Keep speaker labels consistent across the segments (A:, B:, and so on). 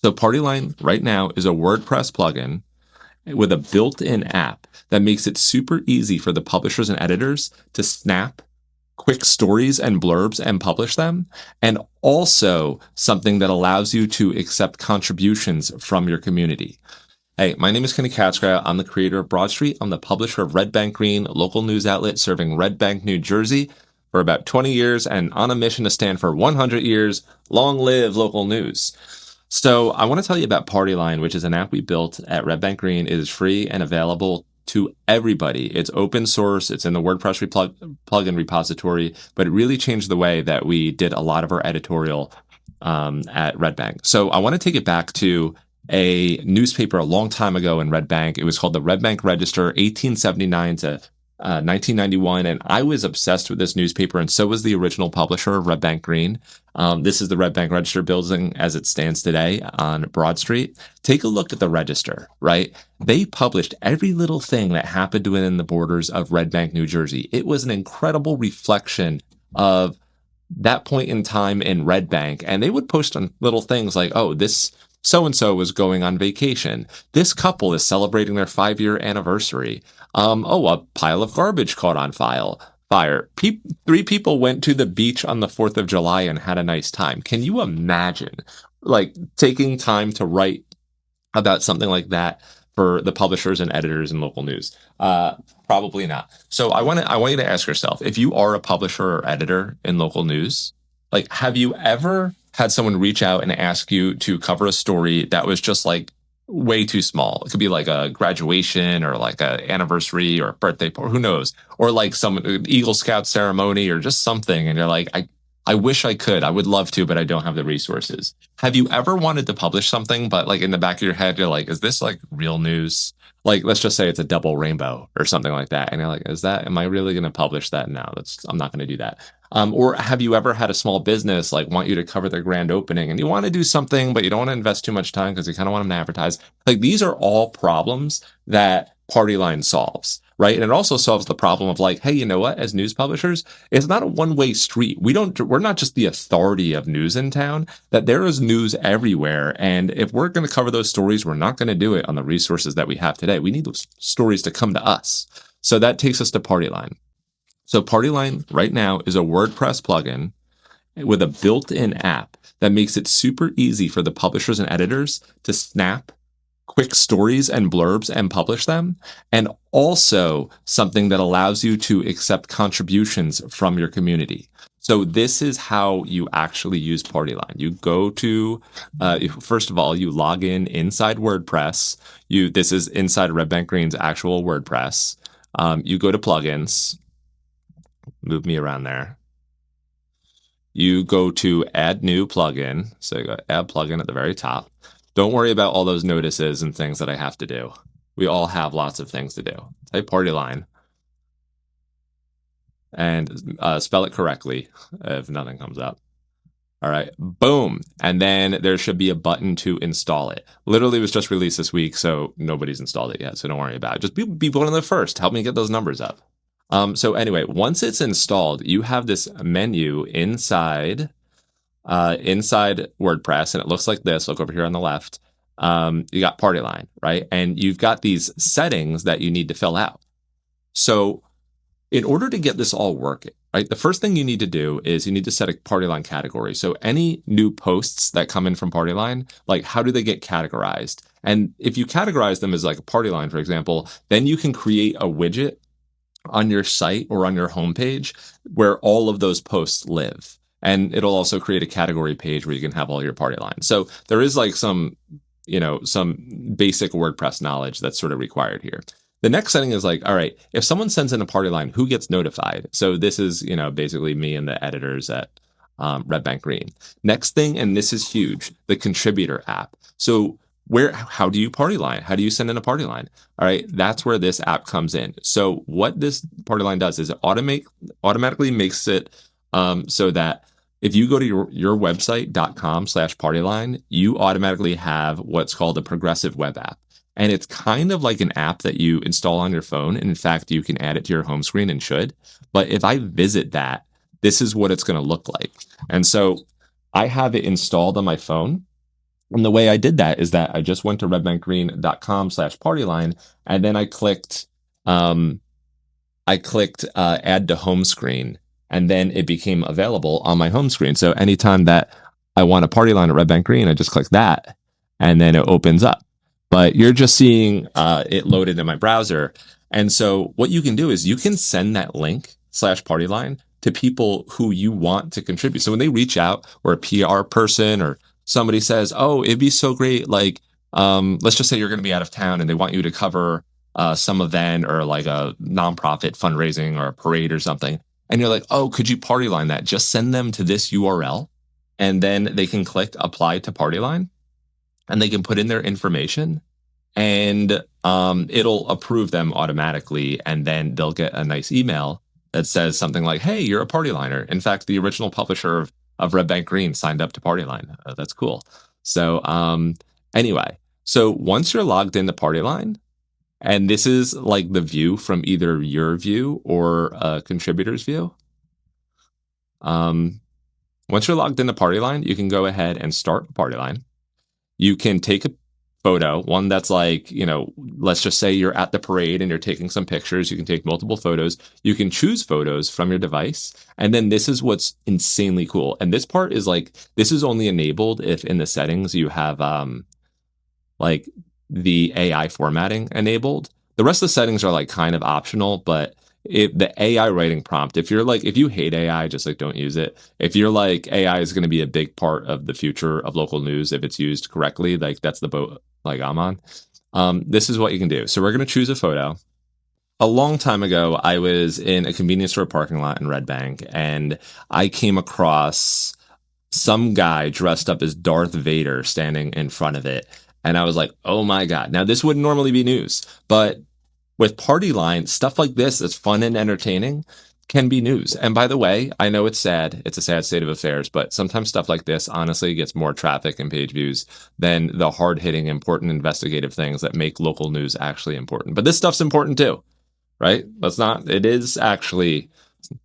A: So Partyline right now is a WordPress plugin with a built-in app that makes it super easy for the publishers and editors to snap quick stories and blurbs and publish them, and also something that allows you to accept contributions from your community. Hey, my name is Kenny Katzgrau. I'm the creator of Broad Street. I'm the publisher of Red Bank Green, local news outlet serving Red Bank, New Jersey for about 20 years and on a mission to stand for 100 years. Long live local news. So I want to tell you about Partyline, which is an app we built at Red Bank Green. It is free and available to everybody. It's open source. It's in the WordPress plugin repository, but it really changed the way that we did a lot of our editorial at Red Bank. So I want to take it back to a newspaper a long time ago in Red Bank. It was called the Red Bank Register, 1879 to 1991, and I was obsessed with this newspaper, and so was the original publisher of Red Bank Green. This is the Red Bank Register building as it stands today on Broad Street. Take a look at the Register, right? They published every little thing that happened within the borders of Red Bank, New Jersey. It was an incredible reflection of that point in time in Red Bank, and they would post on little things like, oh, this so-and-so was going on vacation. This couple is celebrating their 5-year anniversary. A pile of garbage caught on fire. 3 people went to the beach on the 4th of July and had a nice time. Can you imagine, like, taking time to write about something like that for the publishers and editors in local news? Probably not. So I want you to ask yourself, if you are a publisher or editor in local news, like, have you ever had someone reach out and ask you to cover a story that was just like way too small? It could be like a graduation or like an anniversary or a birthday, or who knows, or like some Eagle Scout ceremony or just something. And you're like, I wish I could. I would love to, but I don't have the resources. Have you ever wanted to publish something, but like in the back of your head, you're like, is this like real news? Like, let's just say it's a double rainbow or something like that. And you're like, am I really going to publish that? No, I'm not going to do that. Or have you ever had a small business like want you to cover their grand opening and you want to do something, but you don't want to invest too much time because you kind of want them to advertise? Like, these are all problems that Partyline solves, right? And it also solves the problem of like, hey, you know what? As news publishers, it's not a one-way street. We're not just the authority of news in town, that there is news everywhere. And if we're going to cover those stories, we're not going to do it on the resources that we have today. We need those stories to come to us. So that takes us to Partyline. So Partyline right now is a WordPress plugin with a built-in app that makes it super easy for the publishers and editors to snap quick stories and blurbs and publish them, and also something that allows you to accept contributions from your community. So this is how you actually use Partyline. You go to, first of all, you log in inside WordPress. This is inside Red Bank Green's actual WordPress. You go to plugins. Move me around there. You go to add new plugin. So you go add plugin at the very top. Don't worry about all those notices and things that I have to do. We all have lots of things to do. Type Partyline and spell it correctly if nothing comes up. All right, boom. And then there should be a button to install it. Literally, it was just released this week, so nobody's installed it yet, so don't worry about it. Just be one of the first. Help me get those numbers up. So anyway, once it's installed, you have this menu inside WordPress, and it looks like this. Look over here on the left. You got Partyline, right? And you've got these settings that you need to fill out. So in order to get this all working, right, the first thing you need to do is you need to set a Partyline category. So any new posts that come in from Partyline, like, how do they get categorized? And if you categorize them as like a Partyline, for example, then you can create a widget on your site or on your homepage where all of those posts live. And it'll also create a category page where you can have all your Partyline. So there is like some basic WordPress knowledge that's sort of required here. The next setting is like, all right, if someone sends in a Partyline, who gets notified? So this is, basically me and the editors at Red Bank Green. Next thing, and this is huge, the contributor app. So how do you Partyline? How do you send in a Partyline? All right, that's where this app comes in. So what this Partyline does is it automatically makes it so that if you go to your website.com/Partyline, you automatically have what's called a progressive web app. And it's kind of like an app that you install on your phone. And in fact, you can add it to your home screen and should. But if I visit that, this is what it's going to look like. And so I have it installed on my phone. And the way I did that is that I just went to redbankgreen.com/partyline, and then um, I clicked add to home screen, and then it became available on my home screen. So anytime that I want a party line at Red Bank Green, I just click that, and then it opens up. But you're just seeing it loaded in my browser. And so what you can do is you can send that link/party line to people who you want to contribute. So when they reach out, or a PR person or somebody says, "Oh, it'd be so great," like let's just say you're going to be out of town and they want you to cover some event or like a nonprofit fundraising or a parade or something, and you're like, "Oh, could you party line that?" Just send them to this URL, and then they can click apply to party line, and they can put in their information, and it'll approve them automatically, and then they'll get a nice email that says something like, "Hey, you're a party liner. In fact, the original publisher of Red Bank Green signed up to party line." That's cool. So anyway, so once you're logged in the party line, and this is like the view from either your view or a contributor's view. Um, Once you're logged in the party line, you can go ahead and start a party line. You can take a photo, one that's like, let's just say you're at the parade and you're taking some pictures. You can take multiple photos. You can choose photos from your device. And then this is what's insanely cool. And this part is like, this is only enabled if in the settings you have like the AI formatting enabled. The rest of the settings are like kind of optional, but the AI writing prompt, if you hate AI, just like don't use it. If you're like AI is going to be a big part of the future of local news if it's used correctly, like that's the boat like I'm on. This is what you can do. So we're going to choose a photo. A long time ago, I was in a convenience store parking lot in Red Bank, and I came across some guy dressed up as Darth Vader standing in front of it. And I was like, oh my God. Now, this wouldn't normally be news, but with Partyline, stuff like this that's fun and entertaining can be news. And by the way, I know it's sad. It's a sad state of affairs, but sometimes stuff like this honestly gets more traffic and page views than the hard hitting, important investigative things that make local news actually important. But this stuff's important too, right? It is actually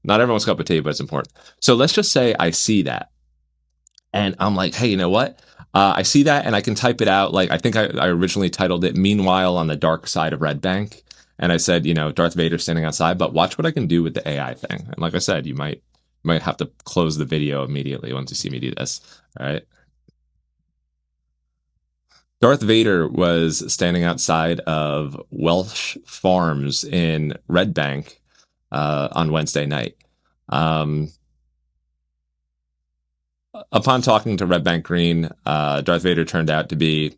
A: not everyone's cup of tea, but it's important. So let's just say I see that and I'm like, hey, you know what? I see that and I can type it out. Like, I think I originally titled it Meanwhile on the Dark Side of Red Bank. And I said, Darth Vader standing outside, but watch what I can do with the AI thing. And like I said, you might have to close the video immediately once you see me do this. All right. Darth Vader was standing outside of Welsh Farms in Red Bank on Wednesday night. Upon talking to Red Bank Green, Darth Vader turned out to be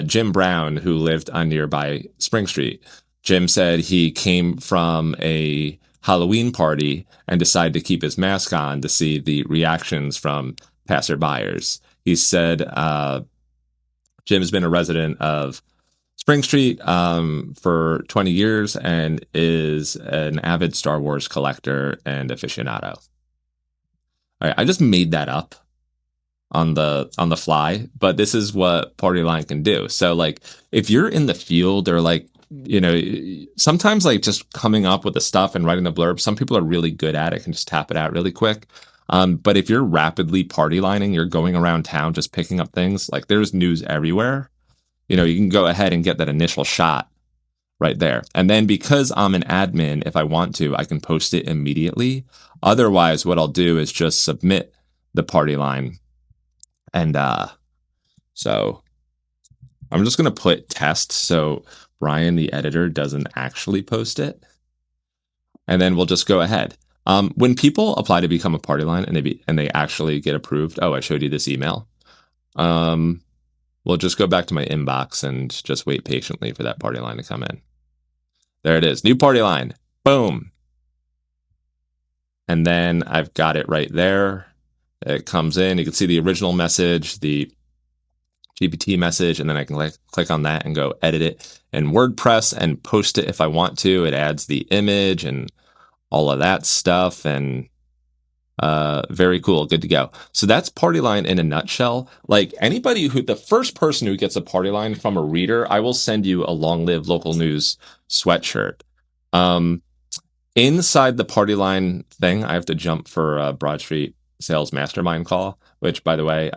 A: Jim Brown, who lived on nearby Spring Street. Jim said he came from a Halloween party and decided to keep his mask on to see the reactions from passerbyers. He said Jim has been a resident of Spring Street for 20 years and is an avid Star Wars collector and aficionado. All right, I just made that up on the fly, but this is what Partyline can do. So like if you're in the field or like sometimes like just coming up with the stuff and writing the blurb, some people are really good at it, can just tap it out really quick. But if you're rapidly party lining, you're going around town just picking up things, like there's news everywhere. You can go ahead and get that initial shot right there. And then because I'm an admin, if I want to, I can post it immediately. Otherwise, what I'll do is just submit the party line. And so I'm just going to put test so Brian, the editor, doesn't actually post it. And then we'll just go ahead. When people apply to become a party line and they actually get approved, oh, I showed you this email. We'll just go back to my inbox and just wait patiently for that party line to come in. There it is. New party line. Boom. And then I've got it right there. It comes in. You can see the original message, the GPT message, and then I can click on that and go edit it in WordPress and post it if I want to. It adds the image and all of that stuff, and very cool. Good to go. So that's Partyline in a nutshell. Like the first person who gets a Partyline from a reader, I will send you a Long Live Local News sweatshirt. Inside the Partyline thing, I have to jump for a Broad Street Sales Mastermind call, which, by the way,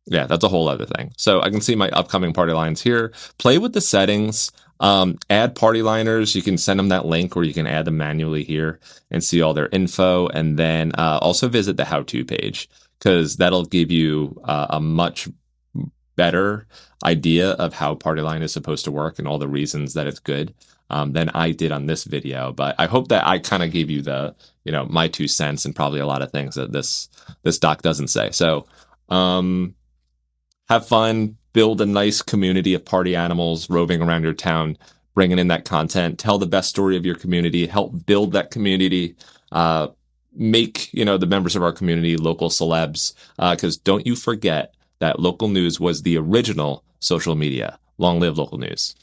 A: Yeah, that's a whole other thing. So I can see my upcoming party lines here. Play with the settings. Add party liners. You can send them that link, or you can add them manually here and see all their info. And then also visit the how-to page, because that'll give you a much better idea of how Partyline is supposed to work and all the reasons that it's good than I did on this video. But I hope that I kind of gave you the, my 2 cents and probably a lot of things that this doc doesn't say. So have fun, build a nice community of party animals roving around your town, bringing in that content, tell the best story of your community, help build that community, make, the members of our community local celebs, because don't you forget that local news was the original social media. Long live local news.